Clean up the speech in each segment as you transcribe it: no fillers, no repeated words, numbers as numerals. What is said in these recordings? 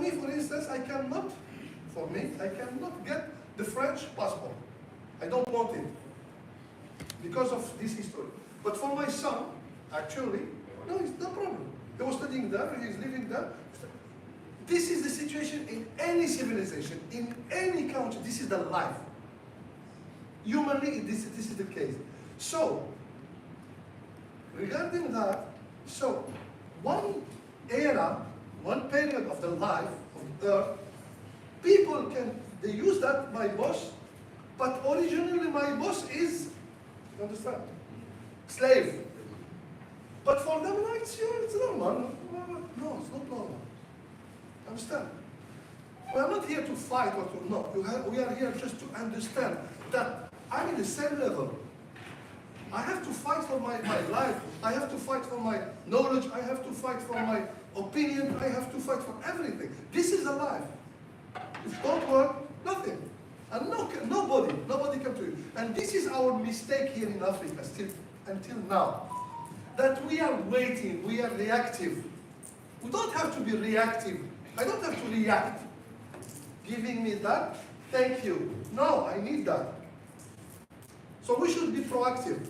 me, for instance, I cannot get the French passport. I don't want it because of this history. But for my son, actually, no, it's no problem. He was studying there, he's living there. This is the situation in any civilization, in any country. This is the life. Humanly, this is the case. So, regarding that, so one era, one period of the life of the earth, people they use that, my boss, but originally my boss is, you understand, slave. But for them, no, it's normal. No, it's not normal. Understand? We are not here to fight or to no. We are here just to understand that I'm in the same level. I have to fight for my life. I have to fight for my knowledge. I have to fight for my opinion. I have to fight for everything. This is the life. If it don't work, nothing. And nobody can do it. And this is our mistake here in Africa still until now. That we are waiting, we are reactive. We don't have to be reactive. I don't have to react. Giving me that, thank you. No, I need that. So we should be proactive.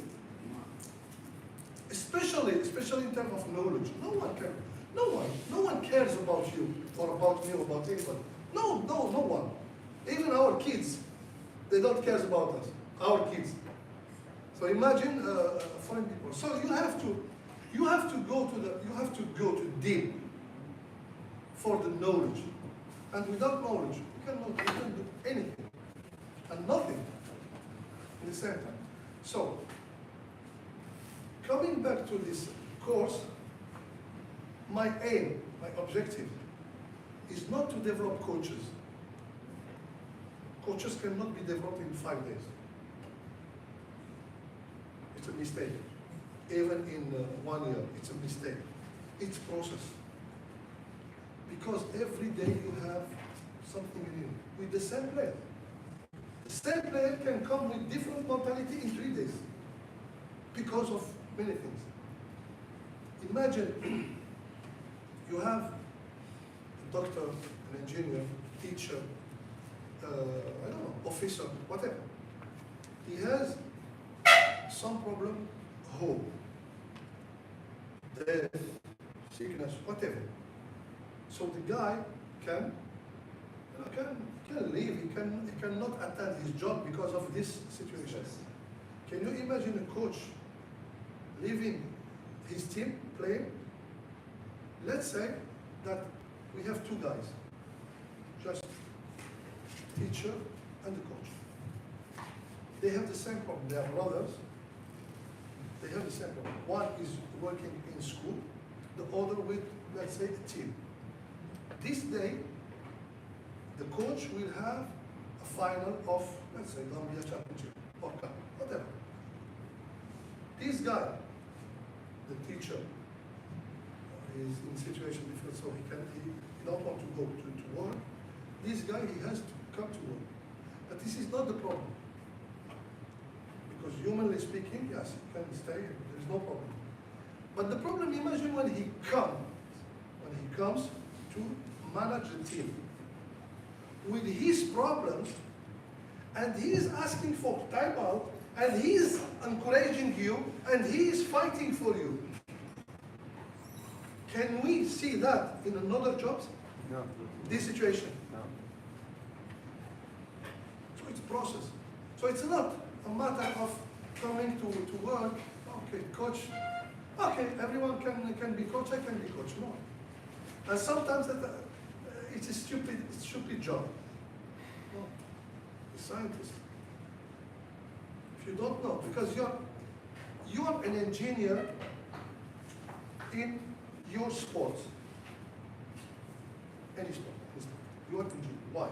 Especially in terms of knowledge. No one cares about you or about me or about anybody. No one. Even our kids, they don't care about us. Our kids. So imagine foreign people. So you have to go to deep for the knowledge. And without knowledge, you cannot do anything. And nothing at the same time. So, coming back to this course, my aim, my objective, is not to develop coaches. Coaches cannot be developed in 5 days. It's a mistake. Even in 1 year, it's a mistake. It's a process. Because every day you have something new with the same player. The same player can come with different mentality in 3 days because of many things. Imagine you have a doctor, an engineer, teacher, I don't know, officer, whatever. He has some problem, home, death, sickness, whatever. So the guy can leave. He cannot attend his job because of this situation. Can you imagine a coach leaving his team playing? Let's say that we have 2 guys, just teacher and the coach. They have the same problem. They are brothers. They have the same problem. One is working in school, the other with, let's say, a team. This day, the coach will have a final of, let's say, Gambia Championship or Cup, whatever. This guy, the teacher, is in situation different, so he don't want to go to work. This guy, he has to come to work. But this is not the problem. Because humanly speaking, yes, he can stay, there is no problem. But the problem, imagine when he comes to manage the team with his problems, and he is asking for timeout, and he is encouraging you, and he is fighting for you. Can we see that in another jobs? No. This situation? No. So it's a process. So it's not a matter of coming to work, okay, coach, okay, everyone can be coach, I can be coach. No. And sometimes it's a stupid job. No. A scientist. If you don't know, because you are an engineer in your sport. Any sport. You are an engineer. Why?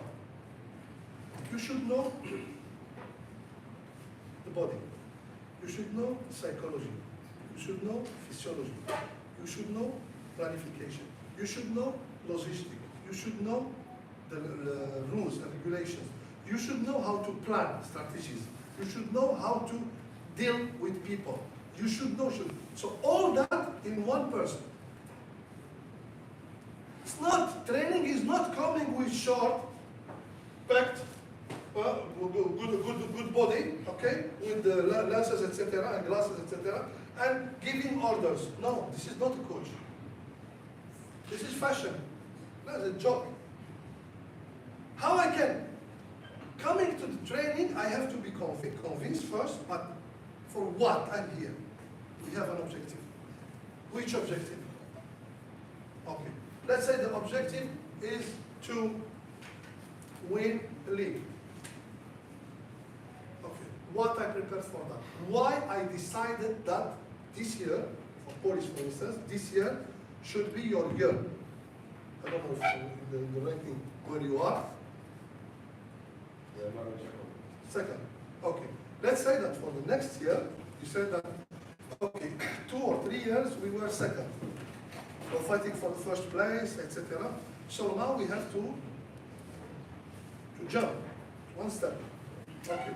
You should know the body. You should know psychology. You should know physiology. You should know planification. You should know logistics. You should know the rules and regulations. You should know how to plan strategies. You should know how to deal with people. You should know. So all that in one person. not, training is not coming with short, packed, good body, okay, with the lenses, etc., and glasses, etc., and giving orders. No, this is not a coach. This is fashion. That's a joke. How I can? Coming to the training, I have to be convinced first, but for what I'm here? We have an objective. Which objective? Okay. Let's say the objective is to win a league. Okay. What I prepared for that? Why I decided that this year, for Polish for instance, this year should be your year. I don't know if in the ranking where you are. Second. Okay. Let's say that for the next year, you said that, okay, 2 or 3 years we were second. We're fighting for the first place, etc. So now we have to jump one step. Okay.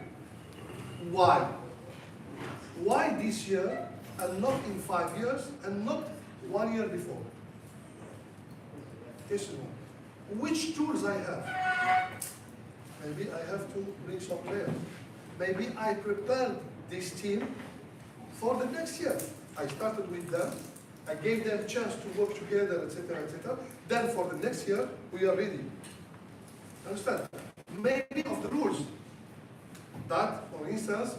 Why? Why this year and not in 5 years and not 1 year before? Question one. Which tools I have? Maybe I have to bring some players. Maybe I prepared this team for the next year. I started with them. I gave them a chance to work together, etc., etc. Then for the next year, we are ready. Understand? Maybe of the rules. That, for instance,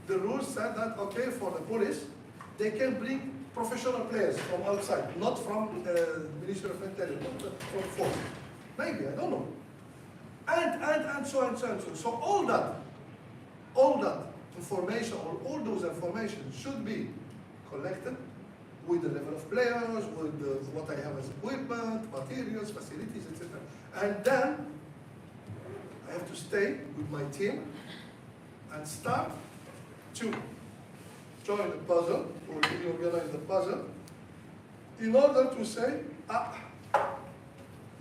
the rules said that, okay, for the police, they can bring professional players from outside, not from the Ministry of Interior, not from force. Maybe, I don't know. And so on, so on, so on. So all that information, or all those information should be collected with the level of players, with what I have as equipment, materials, facilities, etc. And then I have to stay with my team and start to join the puzzle, or reorganize the puzzle, in order to say,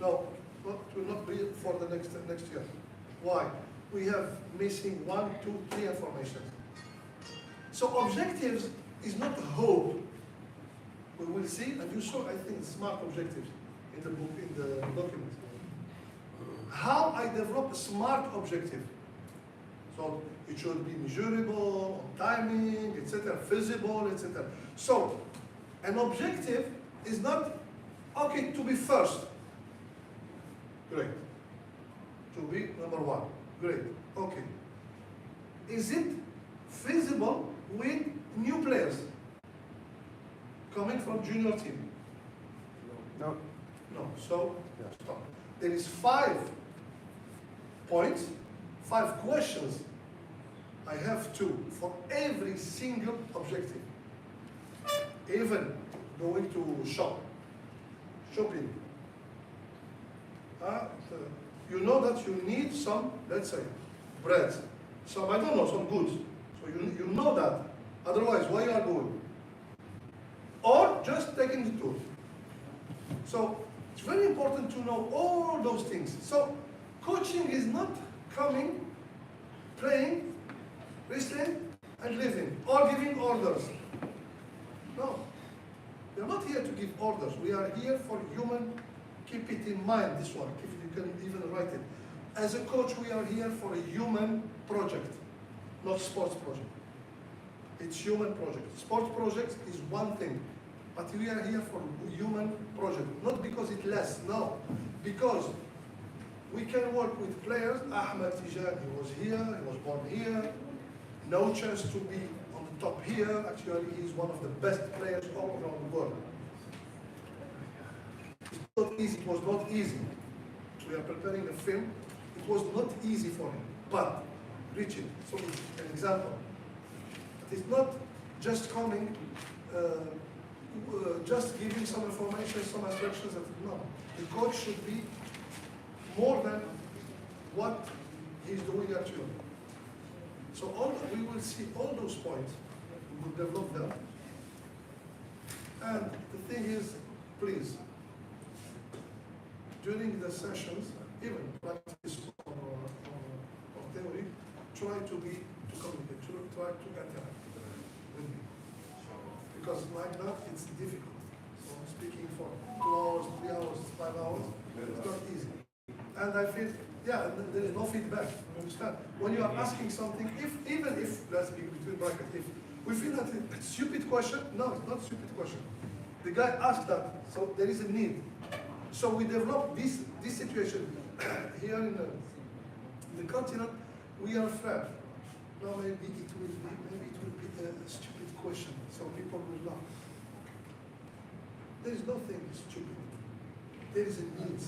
no, it will not be for the next year. Why? We have missing 1, 2, 3 information. So objectives is not a hope. We will see, and you saw, I think, smart objectives in the book, in the document. How I develop a smart objective. So it should be measurable, on timing, etc., feasible, etc. So an objective is not, okay, to be first. Great. To be number 1. Great. Okay. Is it feasible with new players coming from junior team? No. No. So stop. There is 5 points, 5 questions I have to for every single objective. Even going to shopping. You know that you need some, let's say, bread, some, I don't know, some goods. So you know that. Otherwise, why you are going? Or just taking the tour. So it's very important to know all those things. So coaching is not coming, playing, listening, and living, or giving orders. No. We are not here to give orders. We are here for human. Keep it in mind, this one. You can even write it. As a coach, we are here for a human project, not sports project. It's human project. Sports project is one thing, but we are here for a human project. Not because it's less, no. Because we can work with players. Ahmed Tijani was here, he was born here. No chance to be on the top here. Actually, he's one of the best players all around the world. It's not easy. It was not easy. We are preparing a film. It was not easy for him, but reach it. So, an example. It's not just coming, just giving some information, some instructions. No, the coach should be more than what he's doing actually. So we will see all those points. We will develop them. And the thing is, please, during the sessions, even practice or theory, try to communicate, try to interact with me. Because like that, it's difficult. So speaking for 2 hours, 3 hours, 5 hours. It's not easy. And I feel, yeah, there is no feedback. You understand? When you are asking something, even if, let's be between brackets, if we feel that it's a stupid question, no, it's not a stupid question. The guy asked that, so there is a need. So we develop this situation here in the continent. We are afraid. Now maybe it will be a stupid question, so people will laugh. There is nothing stupid. There is a need.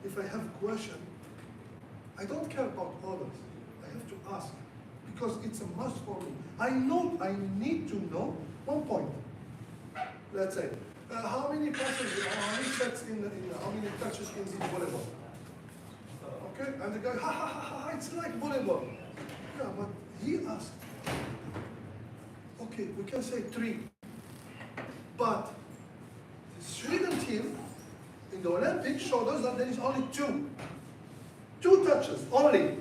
If I have a question, I don't care about others. I have to ask because it's a must for me. I need to know one point. Let's say, how many passes, how many sets how many touches in the volleyball? Okay, and the guy, ha ha ha ha, it's like volleyball. Yeah, but he asked. Okay, we can say 3. But the Sweden team in the Olympics showed us that there is only 2. 2 touches, only.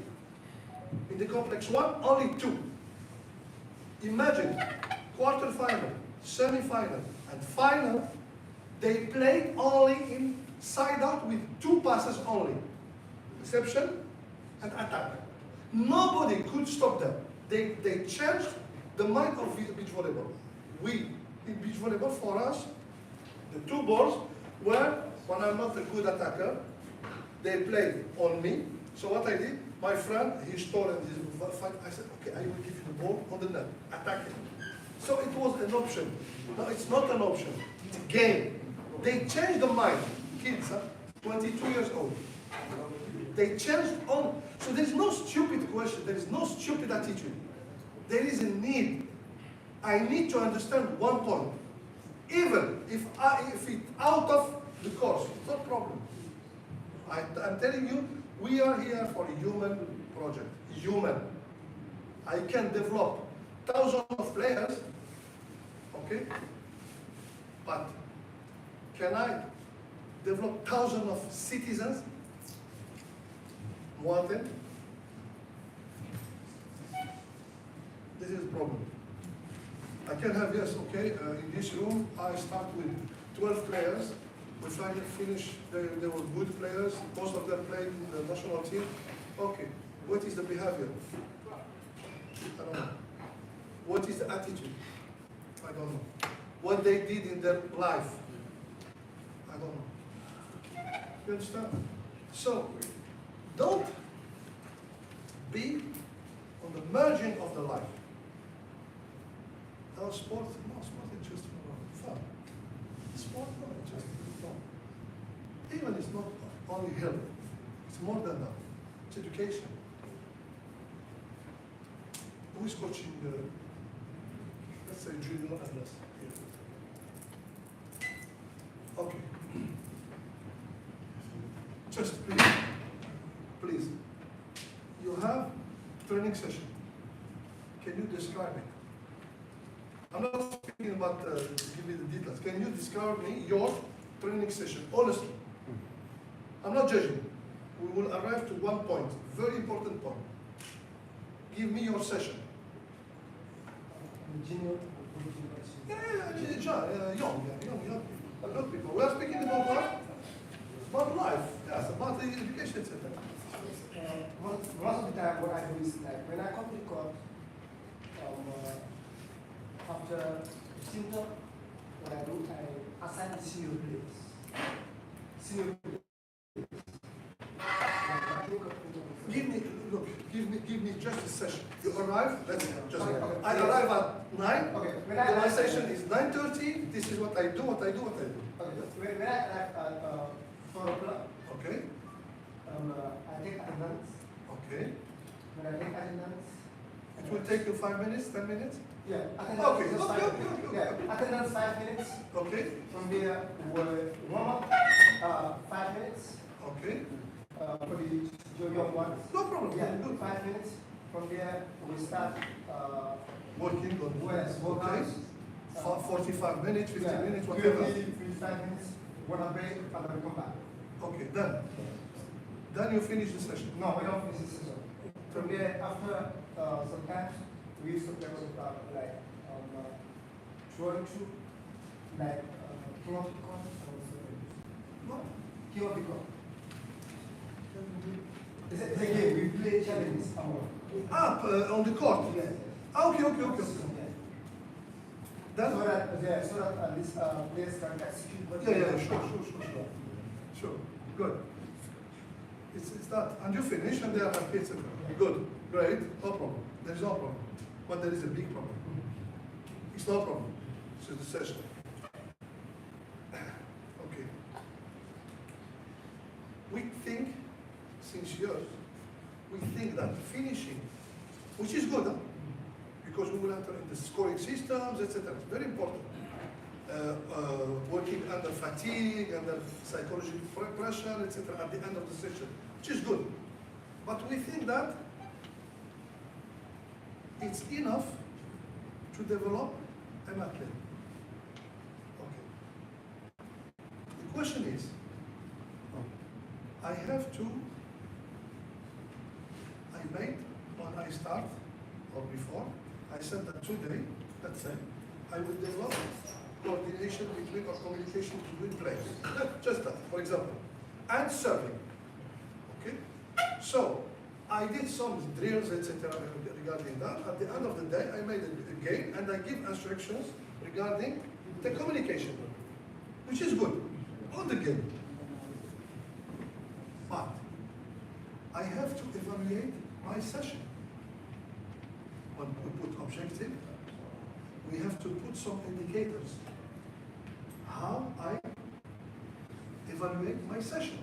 In the complex 1, only 2. Imagine, quarterfinal, semi-final, and final, they played only inside out with 2 passes only. Reception and attack. Nobody could stop them. They changed the mind of beach volleyball. We, in beach volleyball, for us, the 2 balls were, when I'm not a good attacker, they played on me. So what I did, my friend, he stole and he fight. I said, okay, I will give you the ball on the net, attack it. So it was an option. No, it's not an option. It's a game. They changed the mind. Kids, 22 years old. They changed on. So there is no stupid question. There is no stupid attitude. There is a need. I need to understand one point. Even if it's out of the course, it's not a problem. I'm telling you, we are here for a human project. Human. I can develop thousands of players, okay? But can I develop thousands of citizens? More than? This is a problem. I can have, yes, okay, in this room, I start with 12 players. We finally finish, they were good players. Most of them played in the national team. Okay, what is the behavior? I don't know. What is the attitude? I don't know. What they did in their life? I don't know. You understand? So, don't be on the margin of the life. No, sport is just fun. Sport, no, it's just fun. Even it's not only health, it's more than that. It's education. Who is coaching the, let's say, junior athlete here? Okay. Just please, you have training session. Can you describe it? I'm not speaking about give me the details. Can you describe me your training session, honestly? I'm not judging. We will arrive to one point, very important point. Give me your session. Young people. We are speaking about what? About life, yes, about the education center. Most of the time, what I do is like when I come to court, after symptom, what I do, I assign senior players. Senior players. Give me just a session. You arrive, let's just, I arrive at 9, okay. My session is 9:30, this is what I do. Okay. When I arrive at 4 o'clock, okay. I take attendance. Okay. When I take attendance, it will take you 5 minutes, 10 minutes? Yeah, attendance. Okay, Just okay. Yeah, attendance 5 minutes. Okay. From there, warm up 5 minutes. Okay. For the young ones. No problem. Yeah, 5 minutes. From there, we start Working on workouts. 45 minutes, 50 yeah, minutes, whatever. 55 minutes, one a break, and then we come back. Okay, done. Then you finish the session. No, we don't finish the session. From there, after sometimes we used to play with like 12 to like Kiwabikon also. What? Kiwabikon. It's a game. We play challenges. On the court. Yes. Okay. That's So that at least players can execute what yeah, sure. Good. It's that. And you finish and they are like, it's good, great, no problem. There is no problem. But there is a big problem. It's no problem. It's the session. Okay. We think, since years, we think that finishing, which is good, huh? Because we will enter in the scoring systems, etc. It's very important. Working under fatigue, under psychological pressure, etc. at the end of the session, which is good. But we think that it's enough to develop an athlete. Okay. The question is, I made when I start or before, I said that today, let's say, I will develop coordination between or communication between players. Just that, for example. And serving. Okay? So, I did some drills, etc. regarding that. At the end of the day, I made a game and I give instructions regarding the communication, which is good on the game. But I have to evaluate my session. When we put objective, we have to put some indicators. How I evaluate my session.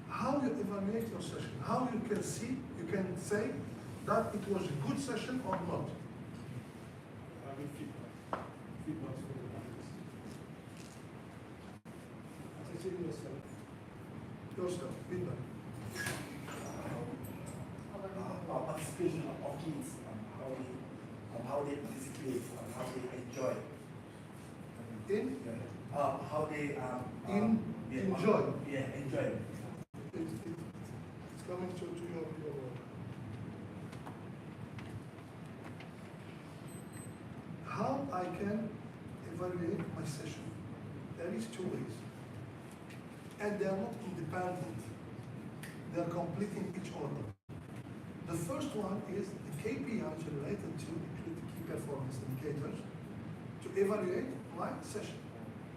How you evaluate your session. How you can see, you can say that it was a good session or not. Having feedback. Feedback for the practice. Assessing Yourself, feedback. Participation of kids on how they participate, on how they enjoy. How they Enjoy. Yeah, enjoy. It's coming to your how I can evaluate my session. There is two ways. And they are not independent. They are completing each other. The first one is the KPIs related to the key performance indicators to evaluate my session,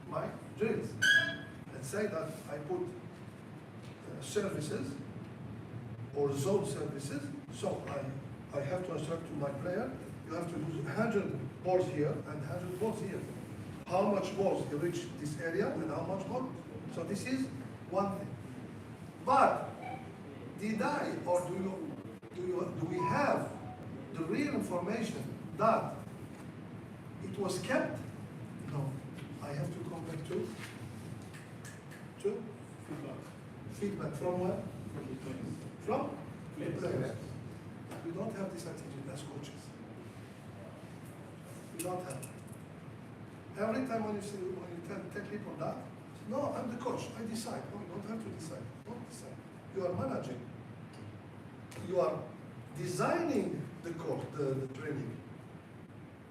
my drills. Let's say that I put services or zone services, so I have to instruct to my player, you have to do 100 balls here and 100 balls here. How much balls you reach this area and how much more? So this is one thing. But did I or do we have the real information that it was kept? No. I have to come back to feedback from where? From players. We don't have this attitude as coaches. We don't have it. Every time when you tell people that, no, I'm the coach, I decide. No, you don't have to decide. Don't decide. You are managing. You are designing the course, the training,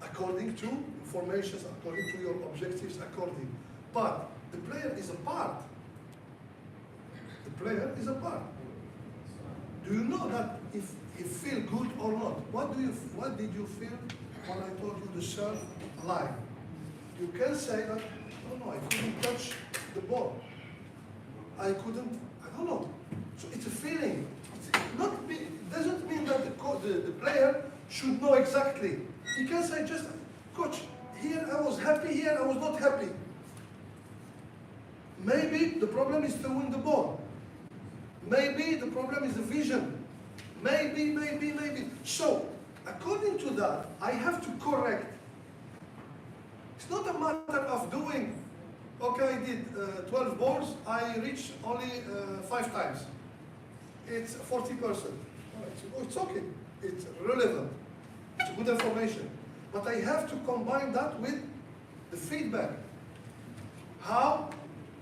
according to information, according to your objectives, according. But the player is a part. The player is a part. Do you know that if you feel good or not? What did you feel when I told you the serve line? You can say that, oh no, I couldn't touch the ball. I couldn't, I don't know. So it's a feeling. It doesn't mean that the player should know exactly. He can say just, coach, here I was happy, here I was not happy. Maybe the problem is to win the ball. Maybe the problem is the vision. Maybe. So, according to that, I have to correct. It's not a matter of doing, okay, I did 12 balls, I reached only 5 times. It's 40%. It's okay. It's relevant. It's good information. But I have to combine that with the feedback. How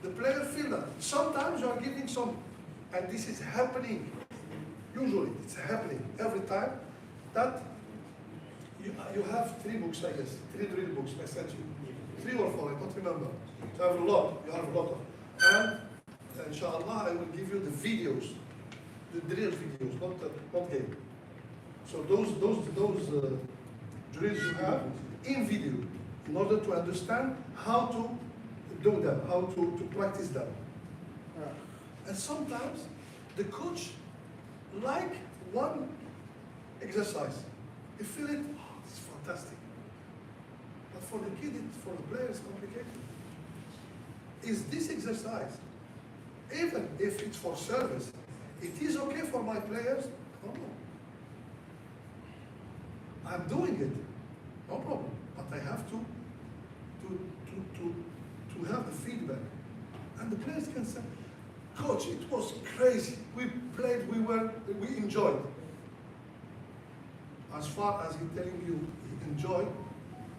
the player feel that. Sometimes you are giving some, and this is happening. Usually it's happening every time that you have 3 books, I guess, 3 drill books I sent you. 3 or 4, I don't remember. So I have a lot, you have a lot of. And inshallah, I will give you the videos, the drill videos, not game. So those drills you have in video, in order to understand how to do them, how to practice them. And sometimes the coach like one exercise. You feel it, oh, it's fantastic. But for the kid, for the player, it's complicated. Is this exercise, even if it's for service, it is okay for my players? No. I'm doing it, no problem. But I have to have the feedback. And the players can say, Coach, it was crazy. We played, we enjoyed. As far as he's telling you he enjoyed,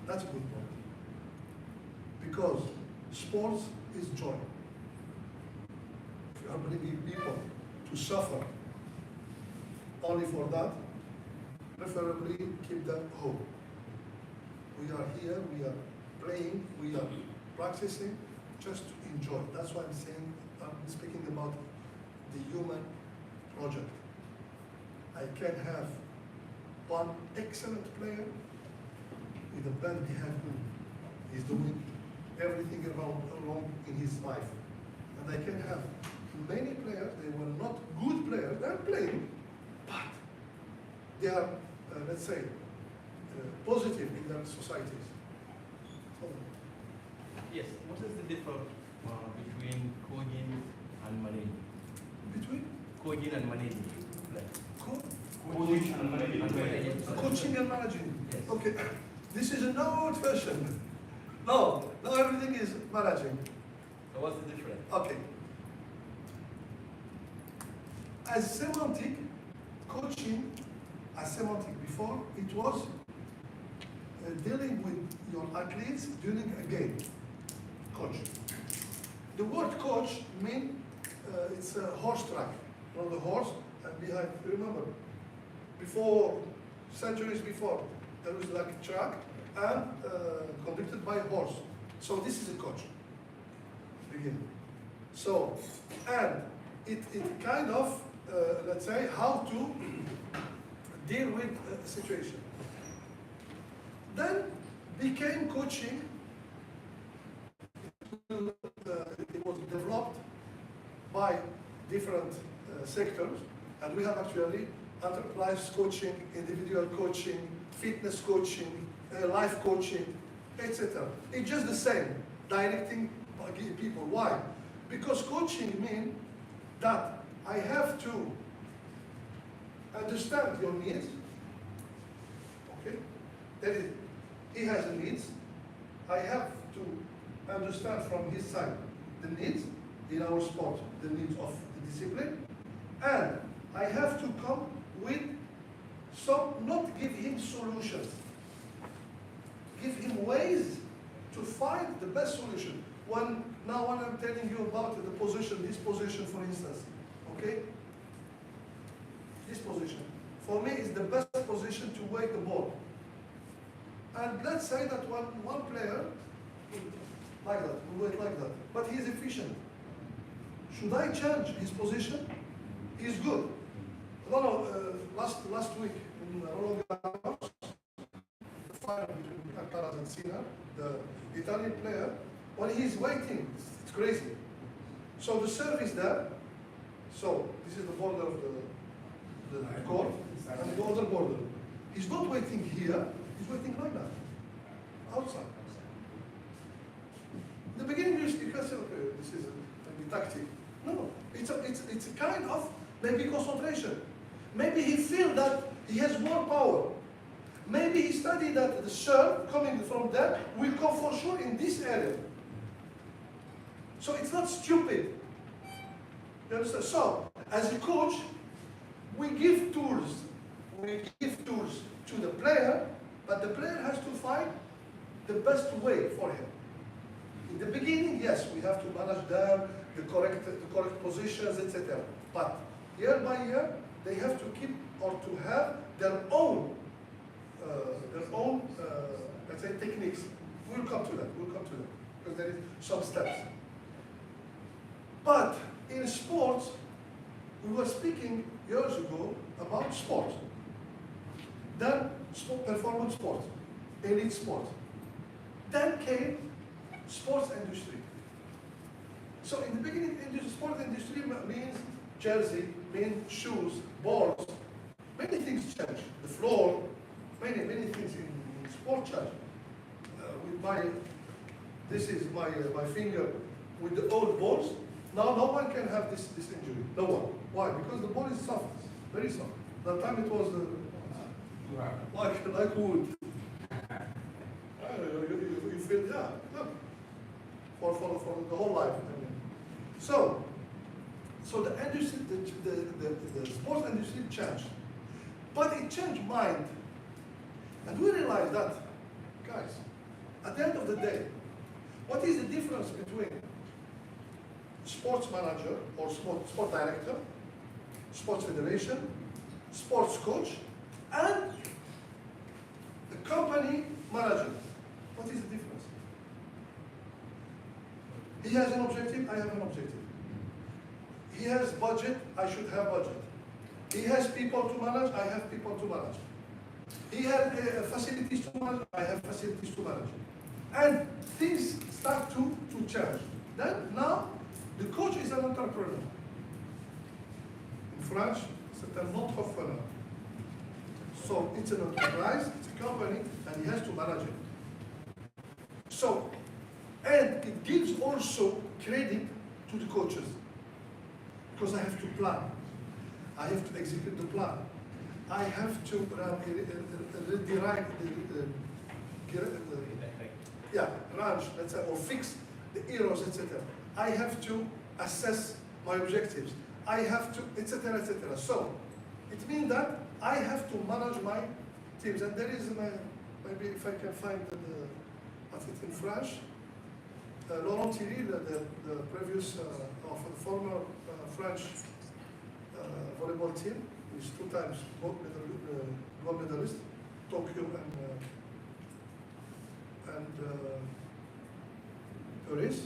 that's a good point. Because sports is joy. If you are bringing people to suffer only for that, preferably keep them home. We are here, we are playing, we are practicing just to enjoy. That's why I'm saying, I'm speaking about the human project. I can have one excellent player with a bad behavior. He's doing everything wrong in his life. And I can have many players, they were not good players, they're playing, but they are, let's say, positive in their societies. So, yes, what is the difference between coaching and managing? between Coaching and managing. Like, Coaching and managing. coaching and managing. Yes. Okay, this is an old version. No, now everything is managing. So what's the difference? Okay. As semantic, coaching, as semantic before, it was dealing with your athletes during a game. Coach. The word coach means it's a horse track. You know the horse, and behind, remember, before, centuries before, there was like a track and conducted by a horse. So this is a coach. Begin. So, and it kind of, let's say, how to deal with a situation. Then became coaching. It was developed by different sectors, and we have actually enterprise coaching, individual coaching, fitness coaching, life coaching, etc. It's just the same, directing people. Why? Because coaching means that I have to understand your needs. Okay? That is, he has needs. I have to understand from his side the needs in our sport, the needs of the discipline, and I have to come with some, not give him solutions, give him ways to find the best solution. Now when I'm telling you about the position, this position for instance, okay? This position, for me is the best position to weight the ball. And let's say that one player, like that, will wait like that, but he's efficient. Should I change his position? He's good. No, last week in Roland Garros, the final between Alcaraz and Sinner, the Italian player, when he's waiting, it's crazy. So the serve is there. So this is the border of the court and the other border. He's not waiting here. He's waiting like that, outside. In the beginning, you can say, okay, this is maybe tactic. No, it's a kind of maybe concentration. Maybe he feels that he has more power. Maybe he studied that the serve coming from there will come for sure in this area. So it's not stupid. You understand? So, as a coach, we give tools. We give tools to the player, but the player has to find the best way for him. In the beginning, yes, we have to manage them, the correct positions, etc. But year by year, they have to keep or to have their own their own, let's say, techniques. We'll come to that. We'll come to that because there is some steps. But in sports, we were speaking years ago about sports. Then performance sports, elite sports. Then came sports industry. So in the beginning, sport industry means jersey, means shoes, balls. Many things change. The floor, many things in sport change. This is my finger with the old balls. Now no one can have this injury. No one. Why? Because the ball is soft, very soft. That time it was like wood. You feel, yeah, look, for the whole life. I mean. So the industry, the sports industry changed, but it changed mind, and we realized that, guys, at the end of the day, what is the difference between sports manager or sport director, sports federation, sports coach, and the company manager? What is the difference? He has an objective, I have an objective. He has budget, I should have budget. He has people to manage, I have people to manage. He has facilities to manage, I have facilities to manage. And things start to change. Then now, the coach is an entrepreneur. In French, c'est un entrepreneur. So it's an enterprise, it's a company, and he has to manage it. So, and it gives also credit to the coaches. Because I have to plan. I have to execute the plan. I have to range, let's say, or fix the errors, etc. I have to assess my objectives. I have to, etc., etc. So, it means that I have to manage my teams. And there is, maybe if I can find what's it in French, Laurent Thierry, the previous, of the former French volleyball team, who is 2 times gold medalist, Tokyo and Paris.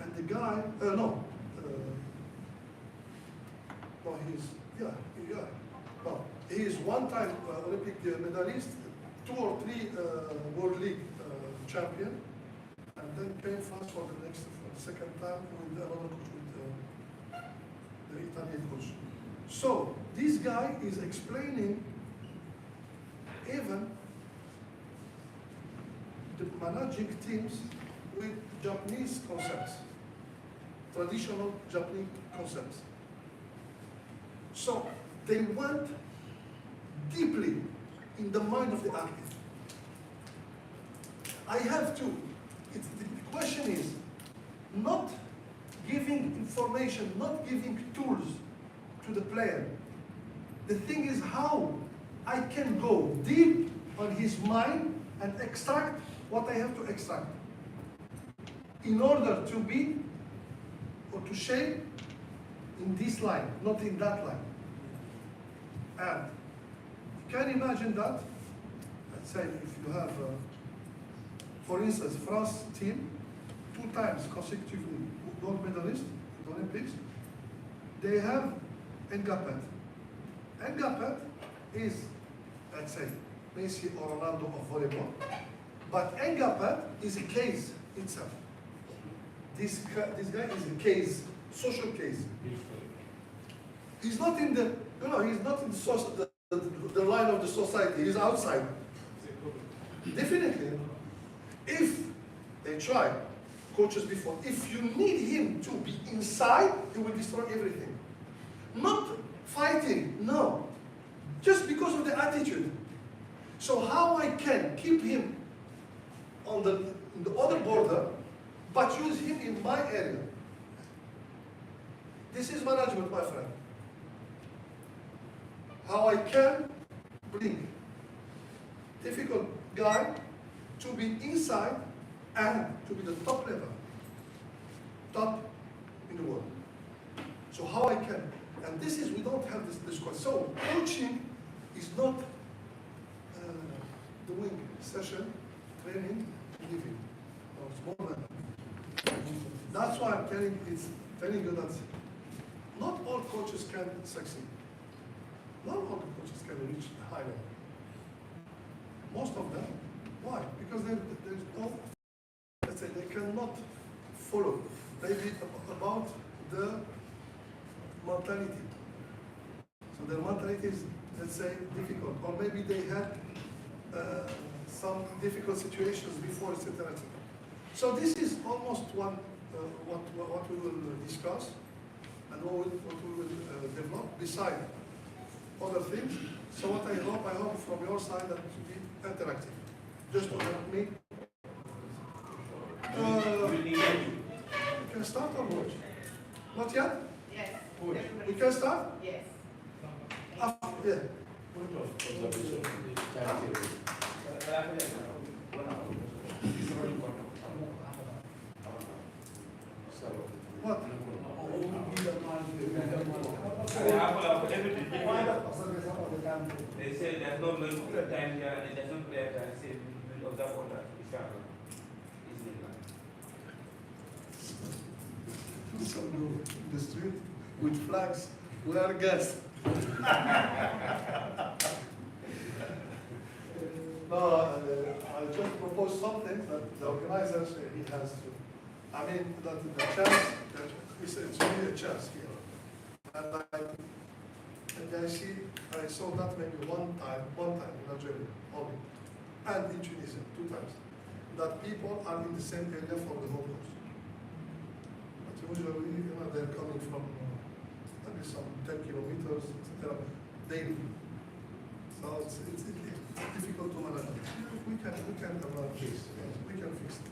And the guy, no, he is 1-time Olympic medalist, 2 or 3 World League champion, and then came fast for the second time with another coach, with the Italian coach. So this guy is explaining even the managing teams with Japanese concepts, traditional Japanese concepts. So they went deeply in the mind of the athlete. I have to, the question is not giving information, not giving tools to the player. The thing is how I can go deep on his mind and extract what I have to extract in order to be or to shape in this line, not in that line. And you can imagine that, let's say if you have, for instance, France team, 2 times consecutively gold medalist in the Olympics, they have Ngapet. Ngapet is, let's say, Messi or Ronaldo of volleyball, but Ngapet is a case itself. This guy is a case, social case. He's not in the, he's not in the line of the society. He's outside. Definitely. If they try, coaches before, if you need him to be inside, he will destroy everything. Not fighting, no. Just because of the attitude. So how I can keep him on the other border, but use him in my area? This is management, my friend. How I can bring difficult guy to be inside and to be the top level, top in the world. So how I can, and this is, we don't have this question. So coaching is not doing session, training, giving. Or it's more than. That's why I'm telling you that not all coaches can succeed. Not all coaches can reach the high level. Most of them. Why? Because there's no, let's say, they cannot follow maybe about the mentality. So their mentality is, let's say, difficult, or maybe they had some difficult situations before, etc. So this is almost what we will discuss and what we will develop beside other things. So what I hope from your side that to be interactive, just to help me. We can start or what? Not yet? Yes. We can start? Yes. Yeah. What? They say there's no time here and there's no prayer time. Say we will observe all that. So you the street with flags. We are guests. No, I just propose something that the organizers he has to. I mean that the chance that it's really a chance here, and I see I saw that maybe one time in Algeria only, and in Tunisia 2 times, that people are in the same area for the whole course. But usually, they're coming from maybe some 10 kilometers, etc. daily. So it's difficult to manage. We can manage this. We can fix it.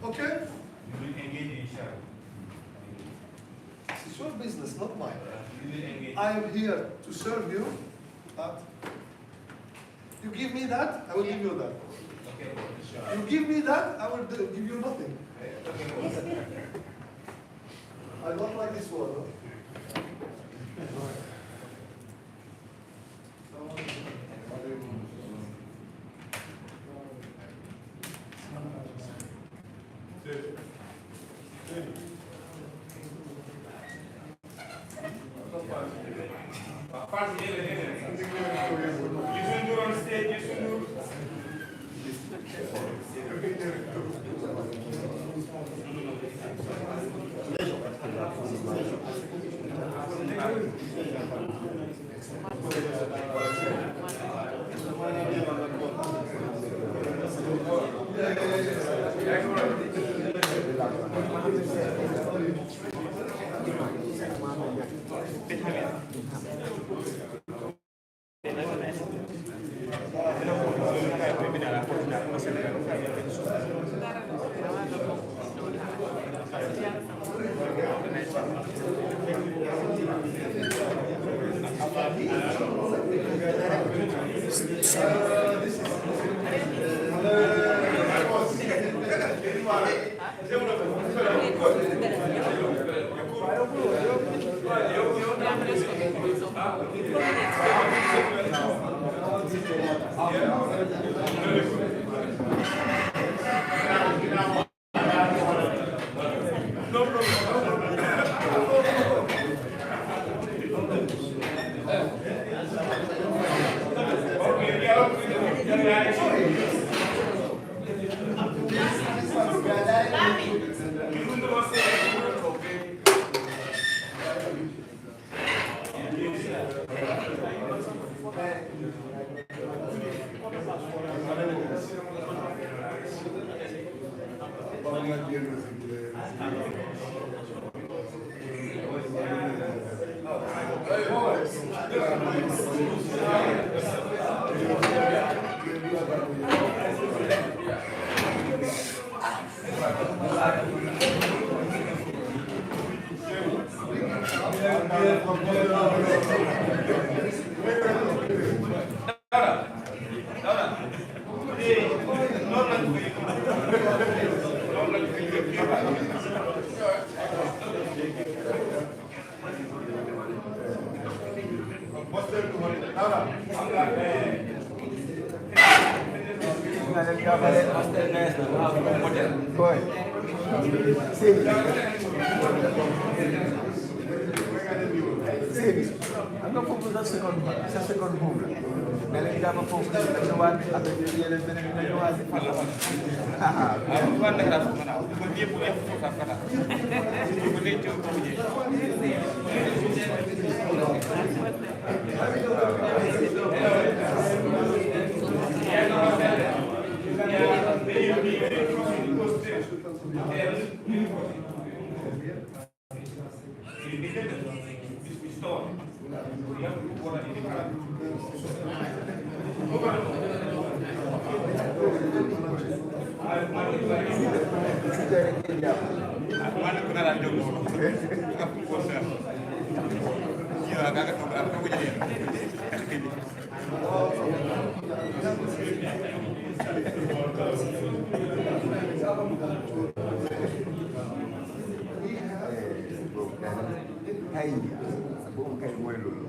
Okay? You will engage each other. It's your business, not mine. You will engage. I am here to serve you, but you give me that, I will give you that. Okay. You give me that, I will give you nothing. I don't like this word. Huh? What's Boy. See. I'm not focused on second move. Then you have a focus on the one at the other than you have the Hey, bom que bueno.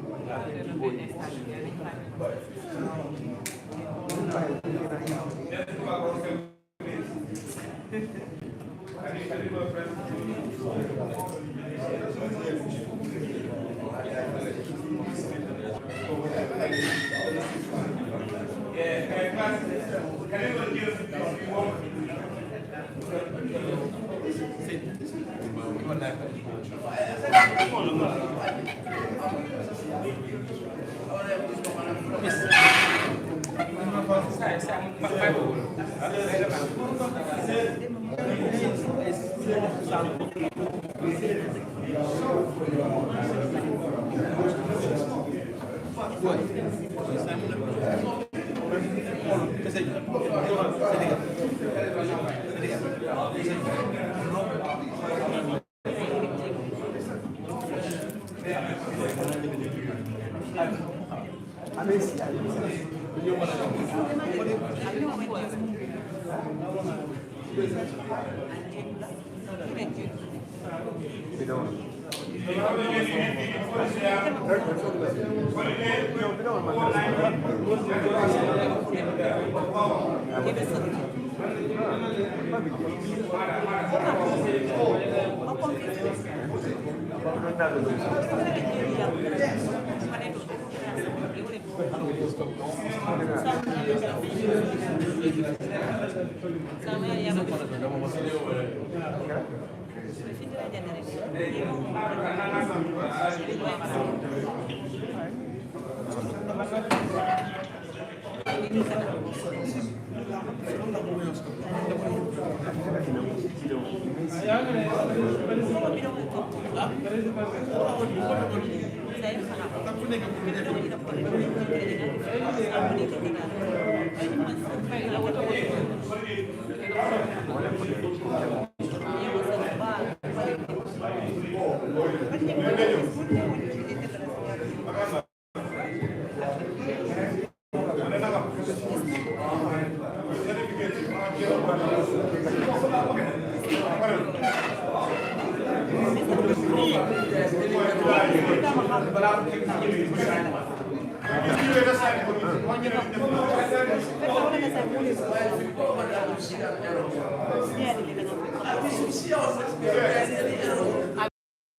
Yeah,